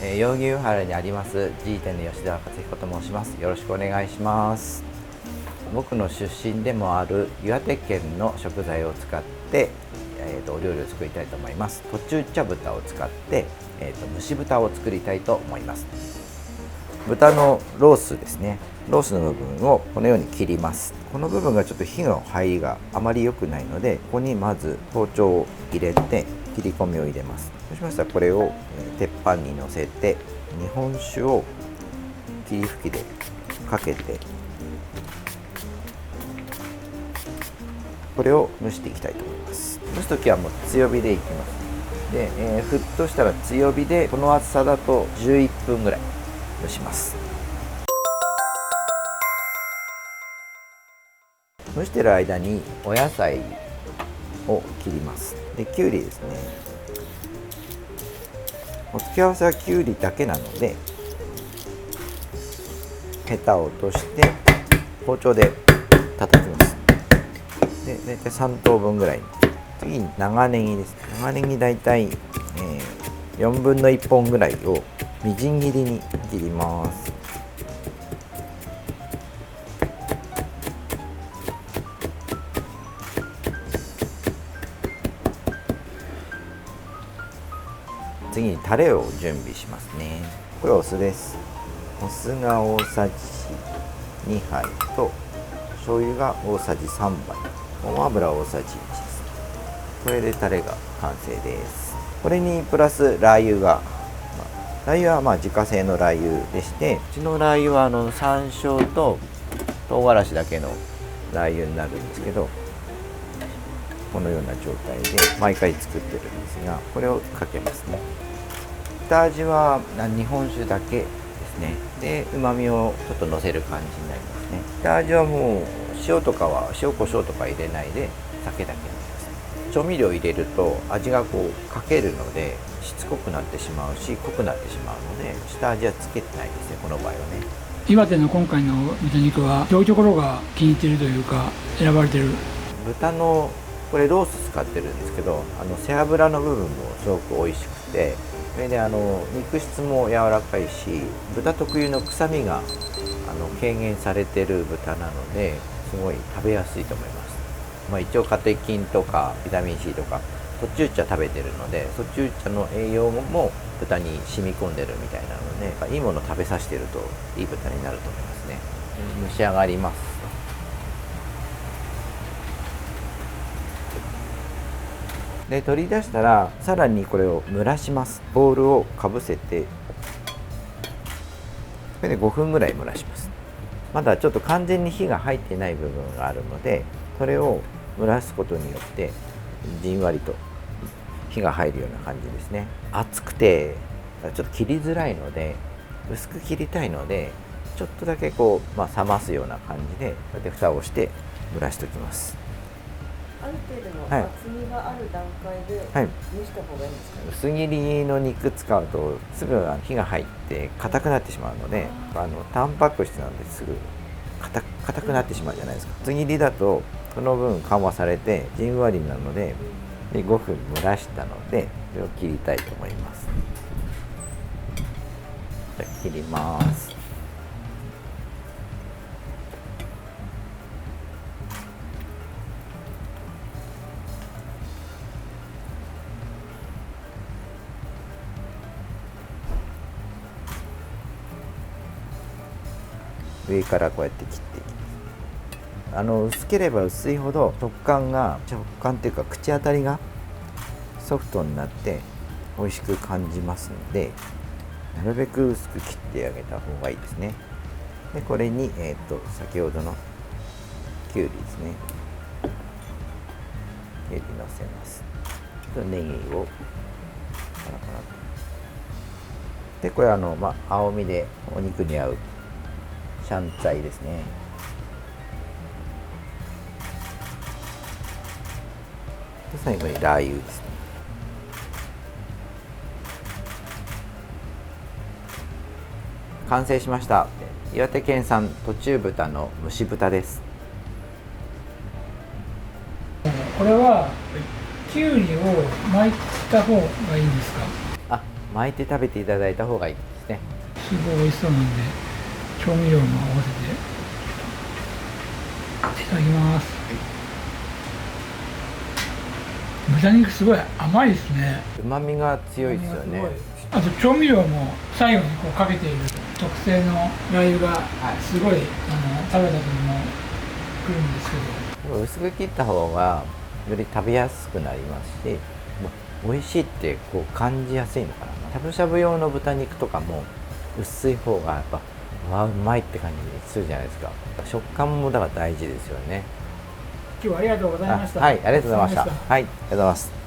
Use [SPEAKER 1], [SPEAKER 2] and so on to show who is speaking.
[SPEAKER 1] 代々木上原にあります G 店の吉田克彦と申します。よろしくお願いします。僕の出身でもある岩手県の食材を使って、お料理を作りたいと思います。途中茶豚を使って、蒸し豚を作りたいと思います。豚のロースですね。ロースの部分をこのように切ります。この部分がちょっと火の入りがあまり良くないので、ここにまず包丁を入れて切り込みを入れます。そうしましたらこれを鉄板にのせて、日本酒を霧吹きでかけて、これを蒸していきたいと思います。蒸すときはもう強火でいきます。で、沸騰したら強火で、この厚さだと11分ぐらい蒸します。蒸してる間にお野菜を切ります。で、きゅうりですね。お付け合わせはきゅうりだけなので、ヘタを落として包丁で叩きます。で、大体3等分ぐらいに。次に長ネギです。長ネギ大体、4分の1本ぐらいをみじん切りに切ります。次にタレを準備しますね。これお酢です。お酢が大さじ2杯と醤油が大さじ3杯、ごま油大さじ1です。これでタレが完成です。これにプラスラー油が、ラー油は自家製のラー油でして、うちのラー油は山椒と唐辛子だけのラー油になるんですけど、このような状態で毎回作ってるんですが、これをかけますね。下味は日本酒だけですね。で、旨味をちょっとのせる感じになりますね。下味はもう塩とかは塩コショウとか入れないで酒だけになります。調味料入れると味がかけるのでしつこくなってしまうし、濃くなってしまうので、下味はつけてないですね、この場合はね。
[SPEAKER 2] 岩手の今回の豚肉はどういうところが気に入っているというか選ばれてる？
[SPEAKER 1] 豚のこれロース使ってるんですけど、背脂の部分もすごく美味しくて、それで肉質も柔らかいし、豚特有の臭みが軽減されてる豚なので、すごい食べやすいと思います。一応カテキンとかビタミン C とか途中茶食べてるので、途中茶の栄養も豚に染み込んでるみたいなので、いいもの食べさせてるといい豚になると思いますね。蒸し上がります。で、取り出したらさらにこれを蒸らします。ボウルをかぶせて、これで5分ぐらい蒸らします。まだちょっと完全に火が入ってない部分があるので、それを蒸らすことによってじんわりと火が入るような感じですね。熱くてちょっと切りづらいので、薄く切りたいので、ちょっとだけ冷ますような感じで、こうやって蓋をして蒸らしておきます。
[SPEAKER 3] ある程度の厚みがある段階で蒸した方がいいんですかね。
[SPEAKER 1] 薄切りの肉使うとすぐ火が入って硬くなってしまうので、タンパク質なんですぐ硬くなってしまうじゃないですか。薄切りだとその分緩和されてじんわりなので、5分蒸らしたので、これを切りたいと思います。じゃあ切ります。上からこうやって切っていきます。薄ければ薄いほど食感っていうか口当たりがソフトになって美味しく感じますので、なるべく薄く切ってあげた方がいいですね。で、これに、先ほどのきゅうりですね。きゅうりのせます。ネギをパラパラと。で、これ青みでお肉に合うシャンツァイですね。で、最後にラー油ですね。完成しました。岩手県産途中豚の蒸し豚です。
[SPEAKER 2] これはきゅうりを巻いた方がいいんですか？
[SPEAKER 1] 巻いて食べていただいた方がいいですね。
[SPEAKER 2] すごい美味しそうなんで調味料も合わせていただきます。豚肉すごい甘いですね。
[SPEAKER 1] 旨味が強いですよね。
[SPEAKER 2] あと調味料も最後にこうかけている特製のラー油がすごい、食べた時もくるんですけど、
[SPEAKER 1] 薄く切った方がより食べやすくなりますし、美味しいってこう感じやすいのかな。しゃぶしゃぶ用の豚肉とかも薄い方がやっぱうまいって感じするじゃないですか。食感もだから大事ですよね。
[SPEAKER 2] 今日はありがとうございました。
[SPEAKER 1] はい、ありがとうございました。はい、ありがとうございます。